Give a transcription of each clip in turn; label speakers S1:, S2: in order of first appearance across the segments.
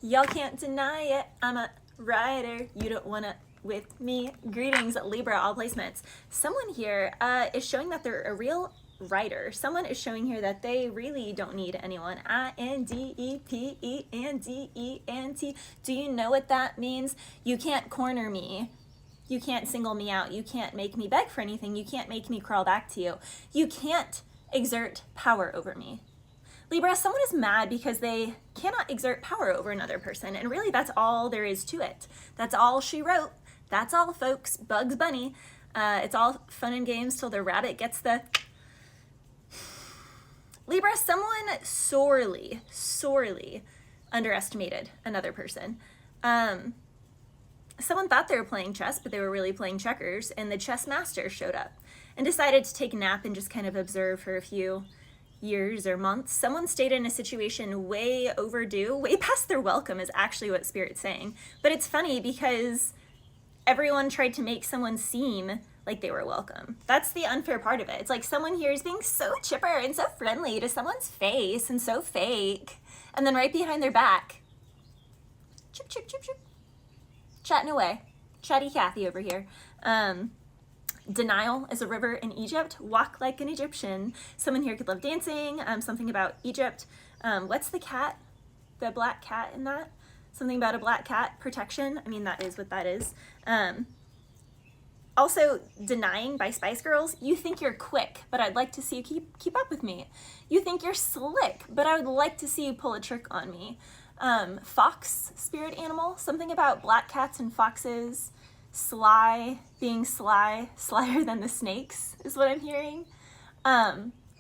S1: Y'all can't deny it. I'm a writer. You don't wanna with me. Greetings, Libra, all placements. Someone here is showing that they're a real writer. Someone is showing here that they really don't need anyone. INDEPENDENT. Do you know what that means? You can't corner me. You can't single me out. You can't make me beg for anything. You can't make me crawl back to you. You can't exert power over me. Libra, someone is mad because they cannot exert power over another person, and really that's all there is to it. That's all she wrote. That's all, folks. Bugs Bunny. It's all fun and games till the rabbit gets the... Libra, someone sorely, sorely underestimated another person. Someone thought they were playing chess, but they were really playing checkers, and the chess master showed up and decided to take a nap and just kind of observe for a few years or months. Someone stayed in a situation way overdue, way past their welcome is actually what Spirit's saying. But it's funny because everyone tried to make someone seem like they were welcome. That's the unfair part of it. It's like someone here is being so chipper and so friendly to someone's face and so fake. And then right behind their back, chip, chip, chip, chip, chatting away. Chatty Cathy over here. Denial is a river in Egypt. Walk like an Egyptian. Someone here could love dancing. Something about Egypt. What's the cat? The black cat in that? Something about a black cat. Protection. I mean, that is what that is. Also, denying by Spice Girls. You think you're quick, but I'd like to see you keep up with me. You think you're slick, but I would like to see you pull a trick on me. Fox, spirit animal. Something about black cats and foxes. Sly, being sly, slyer than the snakes is what I'm hearing.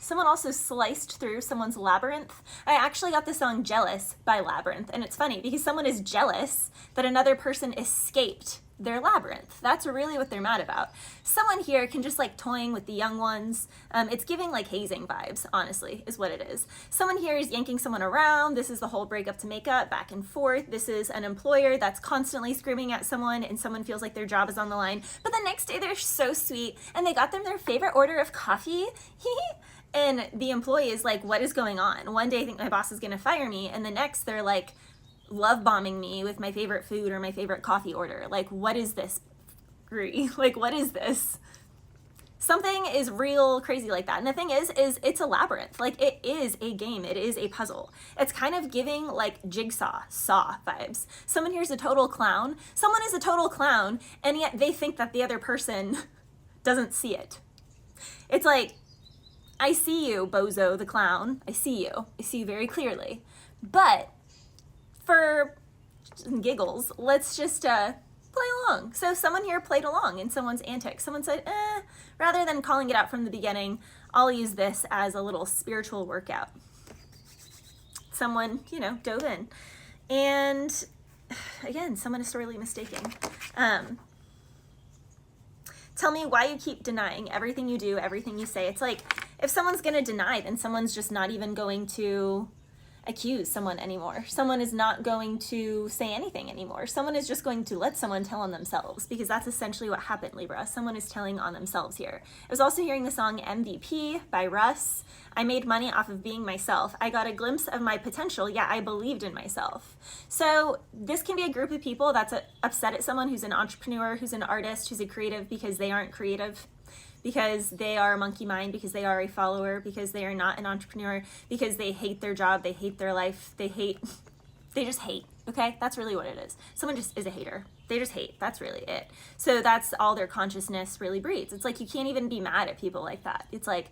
S1: Someone also sliced through someone's labyrinth. I actually got the song Jealous by Labyrinth, and it's funny because someone is jealous that another person escaped their labyrinth. That's really what they're mad about. Someone here can just like toying with the young ones. It's giving like hazing vibes, honestly, is what it is. Someone here is yanking someone around. This is the whole breakup to make up, back and forth. This is an employer that's constantly screaming at someone and someone feels like their job is on the line. But the next day they're so sweet and they got them their favorite order of coffee. And the employee is like, what is going on? One day I think my boss is gonna fire me, and the next they're like, love bombing me with my favorite food or my favorite coffee order. Like, what is this? Like, what is this? Something is real crazy like that. And the thing is it's a labyrinth. Like, it is a game. It is a puzzle. It's kind of giving like Jigsaw, Saw vibes. Someone here's a total clown. Someone is a total clown, and yet they think that the other person doesn't see it. It's like, I see you, Bozo the clown. I see you. I see you very clearly. But for giggles, let's just play along. So someone here played along in someone's antics. Someone said, rather than calling it out from the beginning, I'll use this as a little spiritual workout. Someone, dove in. And again, someone is sorely mistaken. Tell me why you keep denying everything you do, everything you say. It's like, if someone's gonna deny, then someone's just not even going to accuse someone anymore. Someone is not going to say anything anymore. Someone is just going to let someone tell on themselves, because that's essentially what happened, Libra. Someone is telling on themselves here. I was also hearing the song MVP by Russ. I made money off of being myself. I got a glimpse of my potential. Yeah, I believed in myself. So this can be a group of people that's upset at someone who's an entrepreneur, who's an artist, who's a creative, because they aren't creative, because they are a monkey mind, because they are a follower, because they are not an entrepreneur, because they hate their job, they hate their life, they just hate, okay? That's really what it is. Someone just is a hater. They just hate. That's really it. So that's all their consciousness really breeds. It's like you can't even be mad at people like that. It's like,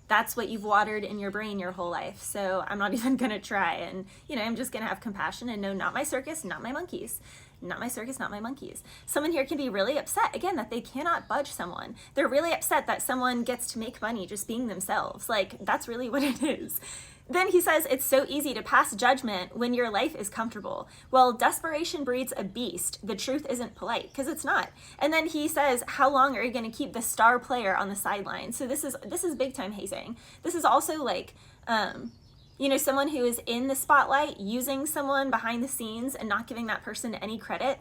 S1: that's what you've watered in your brain your whole life. So I'm not even gonna try, and I'm just gonna have compassion and know, not my circus, not my monkeys. Not my circus, not my monkeys. Someone here can be really upset, again, that they cannot budge someone. They're really upset that someone gets to make money just being themselves. Like, that's really what it is. Then he says, it's so easy to pass judgment when your life is comfortable. Well, desperation breeds a beast. The truth isn't polite, because it's not. And then he says, how long are you going to keep the star player on the sideline? So this is big time hazing. This is also like, someone who is in the spotlight using someone behind the scenes and not giving that person any credit.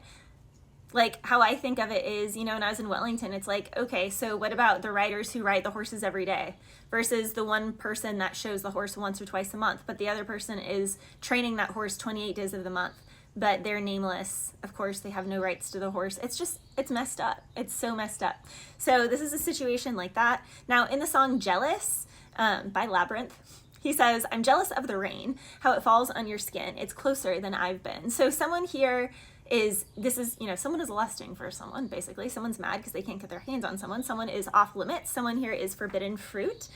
S1: Like, how I think of it is, you know, when I was in Wellington, it's like, okay, so what about the riders who ride the horses every day versus the one person that shows the horse once or twice a month, but the other person is training that horse 28 days of the month, but they're nameless. Of course, they have no rights to the horse. It's just, it's messed up. It's so messed up. So this is a situation like that. Now, in the song Jealous by Labyrinth, he says, I'm jealous of the rain, how it falls on your skin. It's closer than I've been. So someone here is, this is, you know, someone is lusting for someone, basically. Someone's mad because they can't get their hands on someone. Someone is off limits. Someone here is forbidden fruit.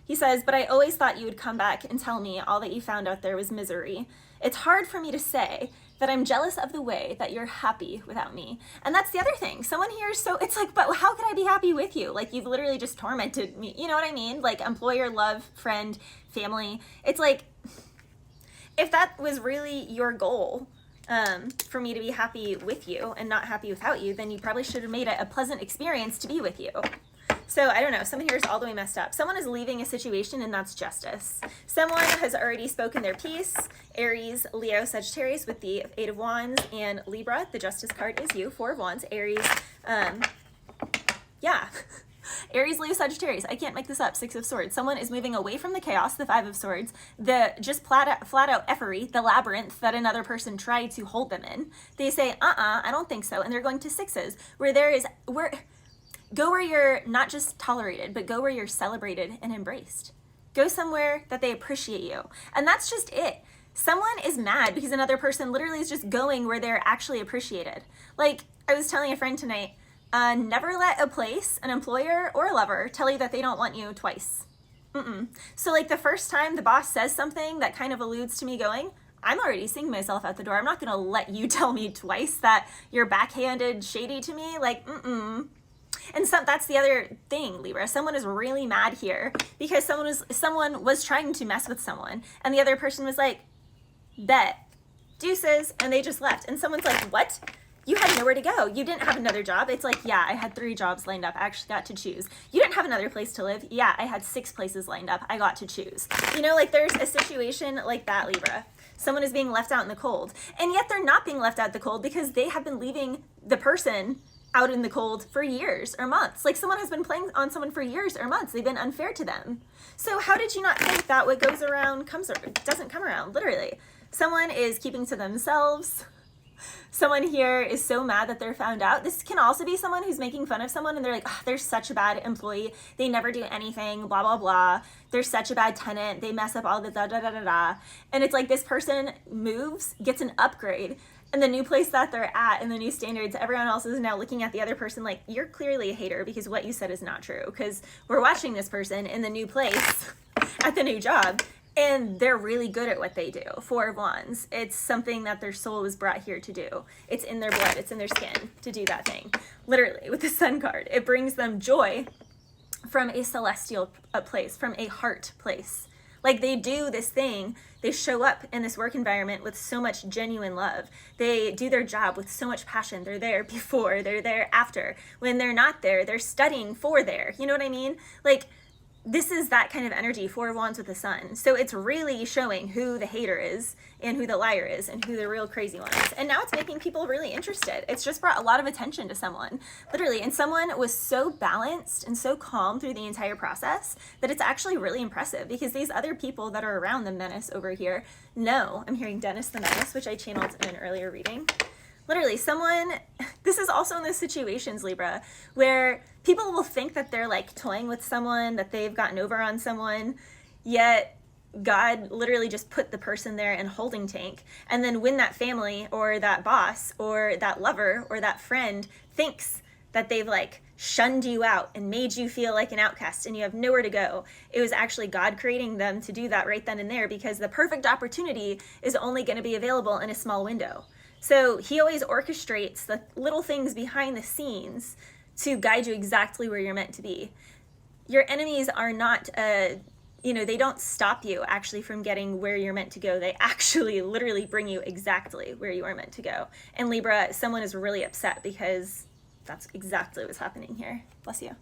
S1: He says, but I always thought you would come back and tell me all that you found out there was misery. It's hard for me to say that I'm jealous of the way that you're happy without me. And that's the other thing. Someone here is so, it's like, but how could I be happy with you? Like, you've literally just tormented me. You know what I mean? Like, employer, love, friend, family. It's like, if that was really your goal, for me to be happy with you and not happy without you, then you probably should have made it a pleasant experience to be with you. So I don't know, someone here is all the way messed up. Someone is leaving a situation, and that's justice. Someone has already spoken their piece. Aries, Leo, Sagittarius with the 8 of Wands, and Libra, the Justice card is you, 4 of Wands. Aries, yeah. Aries, Leo, Sagittarius. I can't make this up. 6 of Swords. Someone is moving away from the chaos, the 5 of Swords, the just flat out effery, the labyrinth that another person tried to hold them in. They say, I don't think so. And they're going to 6s, where there is, go where you're not just tolerated, but go where you're celebrated and embraced. Go somewhere that they appreciate you. And that's just it. Someone is mad because another person literally is just going where they're actually appreciated. Like, I was telling a friend tonight, never let a place, an employer, or a lover tell you that they don't want you twice. So like the first time the boss says something that kind of alludes to me going, I'm already seeing myself at the door. I'm not gonna let you tell me twice that you're backhanded shady to me. Like, And that's the other thing, Libra. Someone is really mad here because someone was trying to mess with someone, and the other person was like, bet, deuces, and they just left. And someone's like, what? You had nowhere to go. You didn't have another job. It's like, yeah, I had 3 jobs lined up. I actually got to choose. You didn't have another place to live. Yeah, I had 6 places lined up. I got to choose. You know, like there's a situation like that, Libra. Someone is being left out in the cold. And yet they're not being left out in the cold because they have been leaving the person out in the cold for years or months. Like someone has been playing on someone for years or months. They've been unfair to them. So how did you not think that what goes around doesn't come around? Literally. Someone is keeping to themselves. Someone here is so mad that they're found out. This can also be someone who's making fun of someone and they're like, oh, they're such a bad employee. They never do anything, blah, blah, blah. They're such a bad tenant. They mess up all the da, da, da, da, da. And it's like this person moves, gets an upgrade, and the new place that they're at and the new standards, everyone else is now looking at the other person like, you're clearly a hater because what you said is not true. Because we're watching this person in the new place at the new job, and they're really good at what they do. 4 of Wands. It's something that their soul was brought here to do. It's in their blood. It's in their skin to do that thing. Literally, with the Sun card. It brings them joy from a celestial place, from a heart place. Like they do this thing. They show up in this work environment with so much genuine love. They do their job with so much passion. They're there before. They're there after. When they're not there, they're studying for there. You know what I mean? Like, this is that kind of energy, 4 of Wands with the Sun. So it's really showing who the hater is and who the liar is and who the real crazy one is. And now it's making people really interested. It's just brought a lot of attention to someone, literally. And someone was so balanced and so calm through the entire process that it's actually really impressive because these other people that are around the menace over here know. I'm hearing Dennis the Menace, which I channeled in an earlier reading. Literally, this is also in those situations, Libra, where people will think that they're like toying with someone, that they've gotten over on someone, yet God literally just put the person there in holding tank. And then when that family or that boss or that lover or that friend thinks that they've like shunned you out and made you feel like an outcast and you have nowhere to go, it was actually God creating them to do that right then and there because the perfect opportunity is only going to be available in a small window. So he always orchestrates the little things behind the scenes to guide you exactly where you're meant to be. Your enemies are not, they don't stop you actually from getting where you're meant to go. They actually literally bring you exactly where you are meant to go. And Libra, someone is really upset because that's exactly what's happening here. Bless you.